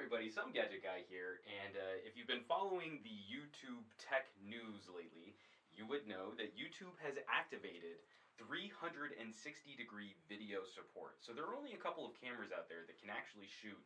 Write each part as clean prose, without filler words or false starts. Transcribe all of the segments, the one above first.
everybody, Some Gadget Guy here, and if you've been following the YouTube tech news lately, you would know that YouTube has activated 360-degree video support. So there are only a couple of cameras out there that can actually shoot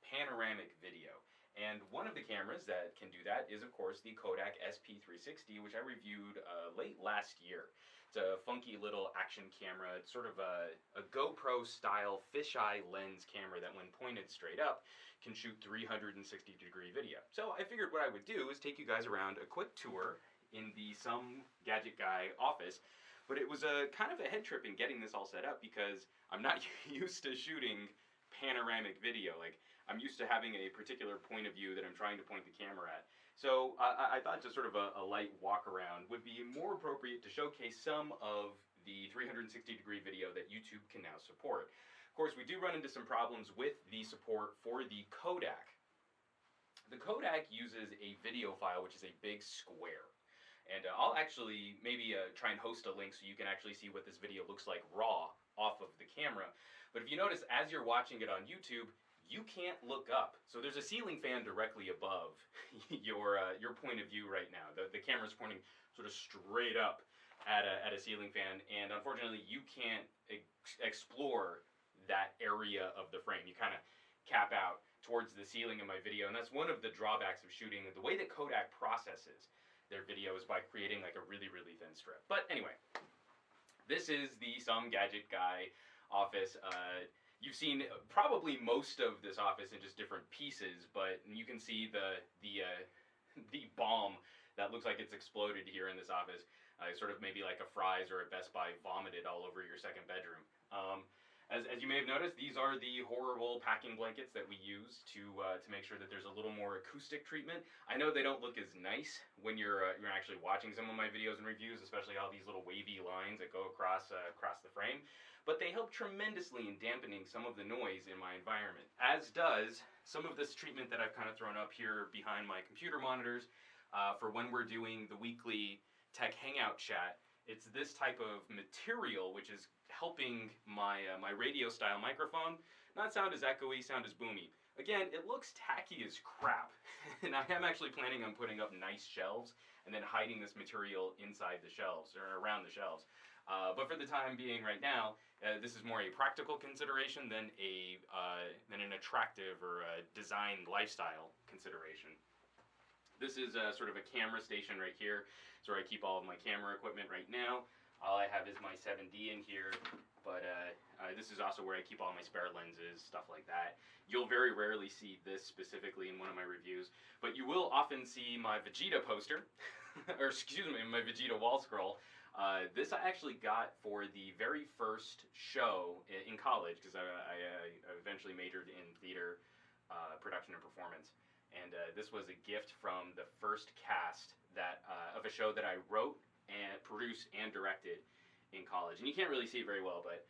panoramic video. And one of the cameras that can do that is, of course, the Kodak SP360, which I reviewed late last year. It's a funky little action camera. It's sort of a GoPro-style fisheye lens camera that, when pointed straight up, can shoot 360-degree video. So I figured what I would do is take you guys around a quick tour in the Some Gadget Guy office. But it was a kind of a head trip in getting this all set up because I'm not used to shooting panoramic video. Like, I'm used to having a particular point of view that I'm trying to point the camera at. So I thought just sort of a light walk around would be more appropriate to showcase some of the 360-degree video that YouTube can now support. Of course, we do run into some problems with the support for the Kodak. The Kodak uses a video file which is a big square. And I'll actually maybe try and host a link so you can actually see what this video looks like raw off of the camera. But if you notice, as you're watching it on YouTube, you can't look up. So there's a ceiling fan directly above your point of view right now. The camera's pointing sort of straight up at a ceiling fan, and unfortunately you can't explore that area of the frame. You kind of cap out towards the ceiling in my video, and that's one of the drawbacks of shooting. The way that Kodak processes their video is by creating like a really, really thin strip. But anyway, this is the Some Gadget Guy office. You've seen probably most of this office in just different pieces, but you can see the bomb that looks like it's exploded here in this office. Sort of maybe like a Fry's or a Best Buy vomited all over your second bedroom. As you may have noticed, these are the horrible packing blankets that we use to make sure that there's a little more acoustic treatment. I know they don't look as nice when you're actually watching some of my videos and reviews, especially all these little wavy lines that go across the frame, but they help tremendously in dampening some of the noise in my environment, as does some of this treatment that I've kind of thrown up here behind my computer monitors for when we're doing the weekly Tech Hangout chat. It's this type of material which is helping my my radio style microphone not sound as echoey, sound as boomy. Again, it looks tacky as crap, and I am actually planning on putting up nice shelves and then hiding this material inside the shelves or around the shelves. But for the time being, right now, this is more a practical consideration than an attractive or a design lifestyle consideration. This is sort of a camera station right here. It's where I keep all of my camera equipment right now. All I have is my 7D in here, but this is also where I keep all my spare lenses, stuff like that. You'll very rarely see this specifically in one of my reviews, but you will often see my Vegeta poster, or excuse me, my Vegeta wall scroll. This I actually got for the very first show in college, because I eventually majored in theater production and performance. And this was a gift from the first cast of a show that I wrote and produced and directed in college. And you can't really see it very well, but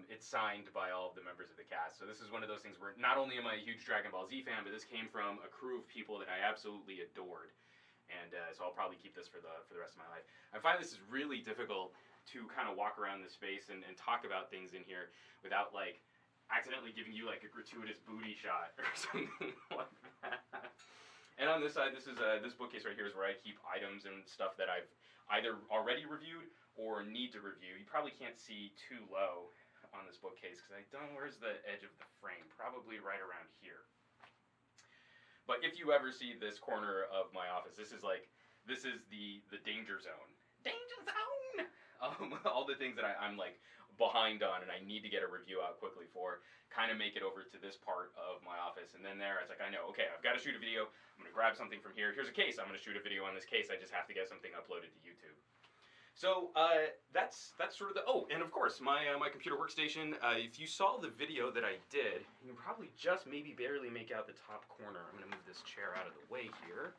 it's signed by all of the members of the cast. So this is one of those things where not only am I a huge Dragon Ball Z fan, but this came from a crew of people that I absolutely adored. And so I'll probably keep this for the rest of my life. I find this is really difficult to kind of walk around this space and talk about things in here without like accidentally giving you like a gratuitous booty shot or something like that. And on this side, this bookcase right here is where I keep items and stuff that I've either already reviewed or need to review. You probably can't see too low on this bookcase because I don't know where's the edge of the frame. Probably right around here. But if you ever see this corner of my office, this is the danger zone. Danger zone! All the things that I'm like behind on and I need to get a review out quickly for kind of make it over to this part of my office. And then there, it's like, I know, okay, I've got to shoot a video. I'm going to grab something from here. Here's a case. I'm going to shoot a video on this case. I just have to get something uploaded to YouTube. So that's sort of the, oh, and of course, my computer workstation. If you saw the video that I did, you can probably just maybe barely make out the top corner. I'm going to move this chair out of the way here.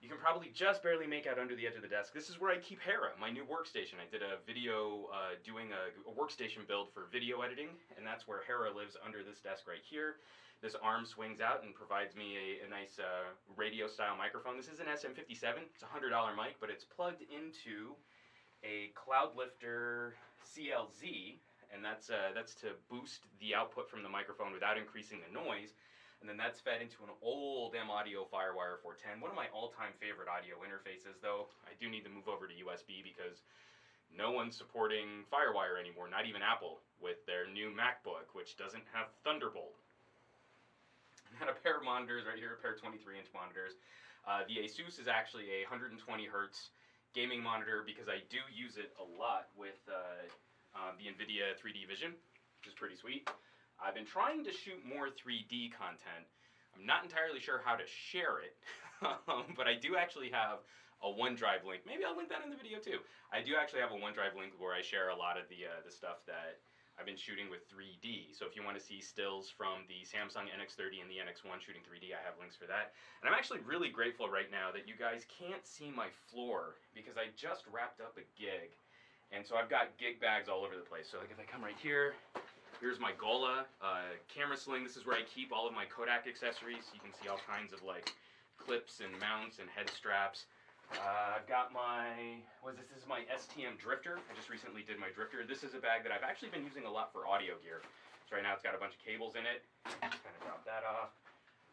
You can probably just barely make out under the edge of the desk. This is where I keep Hera, my new workstation. I did a video doing a workstation build for video editing, and that's where Hera lives, under this desk right here. This arm swings out and provides me a nice radio-style microphone. This is an SM57. It's a $100 mic, but it's plugged into a Cloudlifter CLZ, and that's to boost the output from the microphone without increasing the noise. and then that's fed into an old M Audio Firewire 410, one of my all-time favorite audio interfaces, though I do need to move over to USB because no one's supporting Firewire anymore, not even Apple, with their new MacBook, which doesn't have Thunderbolt. I had a pair of monitors right here, a pair of 23-inch monitors. The Asus is actually a 120 hertz gaming monitor because I do use it a lot with the NVIDIA 3D Vision, which is pretty sweet. I've been trying to shoot more 3D content. I'm not entirely sure how to share it, but I do actually have a OneDrive link. Maybe I'll link that in the video too. I do actually have a OneDrive link where I share a lot of the stuff that I've been shooting with 3D. So if you want to see stills from the Samsung NX30 and the NX1 shooting 3D, I have links for that. And I'm actually really grateful right now that you guys can't see my floor because I just wrapped up a gig. And so I've got gig bags all over the place. So like if I come right here, here's my Gola camera sling. This is where I keep all of my Kodak accessories. You can see all kinds of like clips and mounts and head straps. I've got my, this is my STM Drifter. I just recently did my Drifter. This is a bag that I've actually been using a lot for audio gear. So right now it's got a bunch of cables in it. Just kind of drop that off.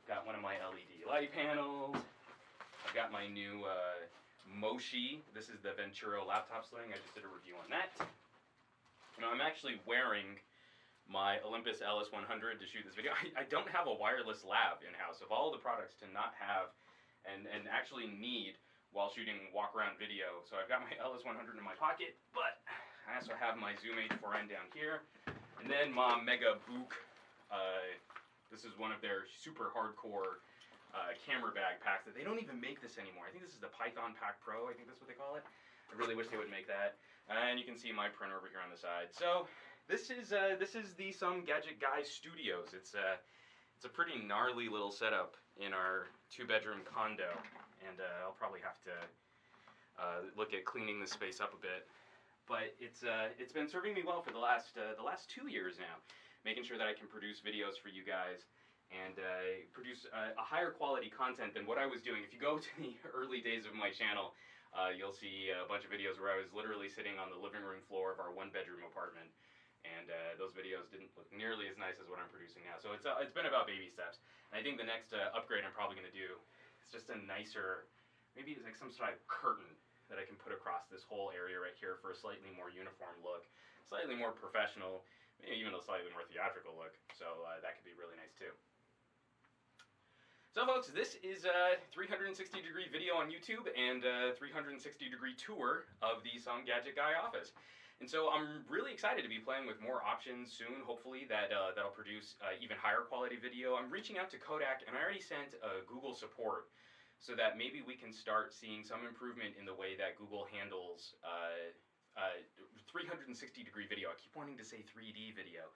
Got one of my LED light panels. I've got my new Moshi. This is the Venturo laptop sling. I just did a review on that. You know, I'm actually wearing my Olympus LS100 to shoot this video. I don't have a wireless lav in-house. Of all the products to not have and actually need while shooting walk-around video. So I've got my LS100 in my pocket, but I also have my Zoom H4n down here. And then my Mega Book. This is one of their super hardcore camera bag packs that they don't even make this anymore. I think this is the Python Pack Pro, I think that's what they call it. I really wish they would make that. And you can see my printer over here on the side. So this is the Some Gadget Guy Studios. It's a pretty gnarly little setup in our 2-bedroom condo. And I'll probably have to look at cleaning this space up a bit, but it's been serving me well for the last 2 years now, making sure that I can produce videos for you guys and produce a higher quality content than what I was doing. If you go to the early days of my channel, you'll see a bunch of videos where I was literally sitting on the living room floor of our 1-bedroom apartment, and those videos didn't look nearly as nice as what I'm producing now. So it's been about baby steps, and I think the next upgrade I'm probably going to do. It's just a nicer, maybe it's like some sort of curtain that I can put across this whole area right here for a slightly more uniform look, slightly more professional, maybe even a slightly more theatrical look. So that could be really nice too. So folks, this is a 360-degree video on YouTube and a 360-degree tour of the Some Gadget Guy office. And so I'm really excited to be playing with more options soon, hopefully, that'll produce even higher quality video. I'm reaching out to Kodak, and I already sent Google support so that maybe we can start seeing some improvement in the way that Google handles 360-degree video. I keep wanting to say 3D video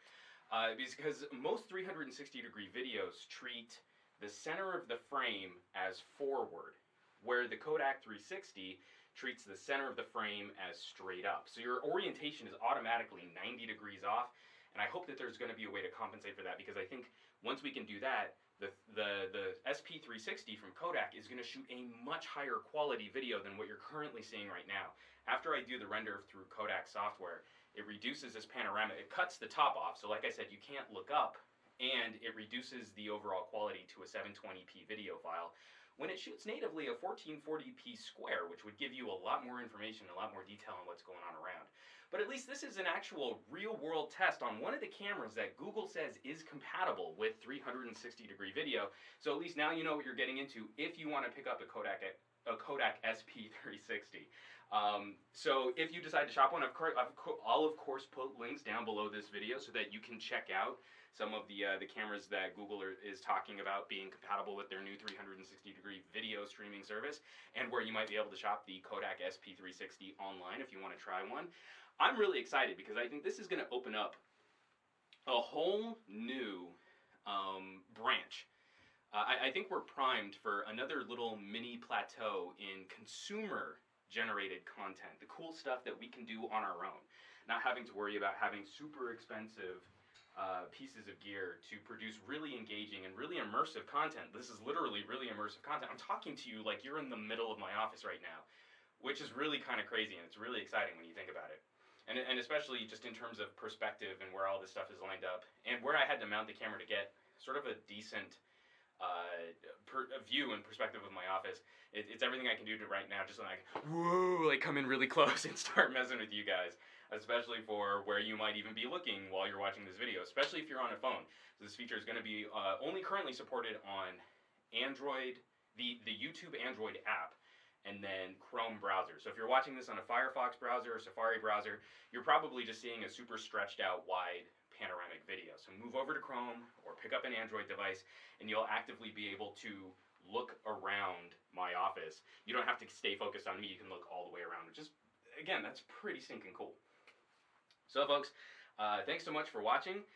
because most 360-degree videos treat the center of the frame as forward, where the Kodak 360 treats the center of the frame as straight up. So your orientation is automatically 90 degrees off, and I hope that there's going to be a way to compensate for that, because I think once we can do that, the SP360 from Kodak is going to shoot a much higher quality video than what you're currently seeing right now. After I do the render through Kodak software, it reduces this panorama. It cuts the top off, so like I said, you can't look up, and it reduces the overall quality to a 720p video file when it shoots natively a 1440p square, which would give you a lot more information, a lot more detail on what's going on around. But at least this is an actual real-world test on one of the cameras that Google says is compatible with 360-degree video. So at least now you know what you're getting into if you want to pick up a Kodak SP360. So if you decide to shop one, I'll of course put links down below this video so that you can check out some of the cameras that Google is talking about being compatible with their new 360-degree video streaming service, and where you might be able to shop the Kodak SP360 online if you want to try one. I'm really excited because I think this is going to open up a whole new branch. I think we're primed for another little mini plateau in consumer-generated content, the cool stuff that we can do on our own, not having to worry about having super expensive pieces of gear to produce really engaging and really immersive content. This is literally really immersive content. I'm talking to you like you're in the middle of my office right now, which is really kind of crazy, and it's really exciting when you think about it. And especially just in terms of perspective and where all this stuff is lined up, and where I had to mount the camera to get sort of a decent view and perspective of my office. It's everything I can do to right now, just like, whoa, like come in really close and start messing with you guys, especially for where you might even be looking while you're watching this video, especially if you're on a phone. So this feature is going to be only currently supported on Android, the YouTube Android app, and then Chrome browser. So if you're watching this on a Firefox browser or Safari browser, you're probably just seeing a super stretched out wide panoramic video. So move over to Chrome or pick up an Android device and you'll actively be able to look around my office. You don't have to stay focused on me, you can look all the way around, which is, again, that's pretty stinking cool. So folks, thanks so much for watching.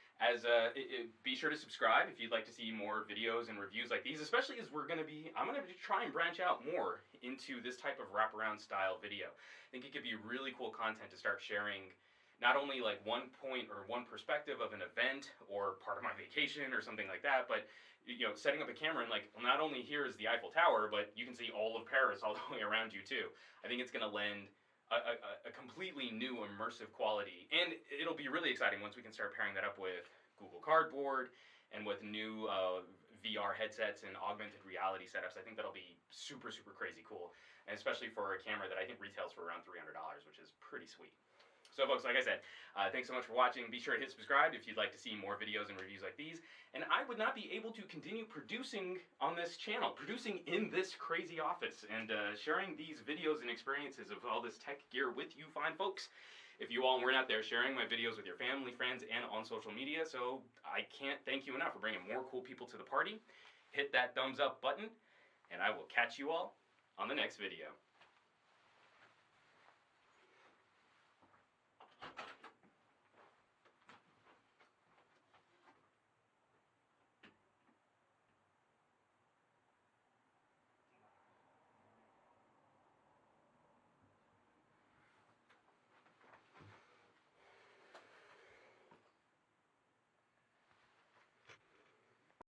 Be sure to subscribe if you'd like to see more videos and reviews like these, especially as I'm going to try and branch out more into this type of wraparound style video. I think it could be really cool content to start sharing, not only like one point or one perspective of an event or part of my vacation or something like that, but setting up a camera and like, well, not only here is the Eiffel Tower, but you can see all of Paris all the way around you too. I think it's going to lend a completely new immersive quality, and it'll be really exciting once we can start pairing that up with Google Cardboard and with new VR headsets and augmented reality setups. I think that'll be super, super crazy cool, and especially for a camera that I think retails for around $300, which is pretty sweet. So folks, like I said, thanks so much for watching. Be sure to hit subscribe if you'd like to see more videos and reviews like these. And I would not be able to continue producing on this channel, producing in this crazy office, and sharing these videos and experiences of all this tech gear with you fine folks, if you all weren't out there sharing my videos with your family, friends, and on social media. So I can't thank you enough for bringing more cool people to the party. Hit that thumbs up button, and I will catch you all on the next video.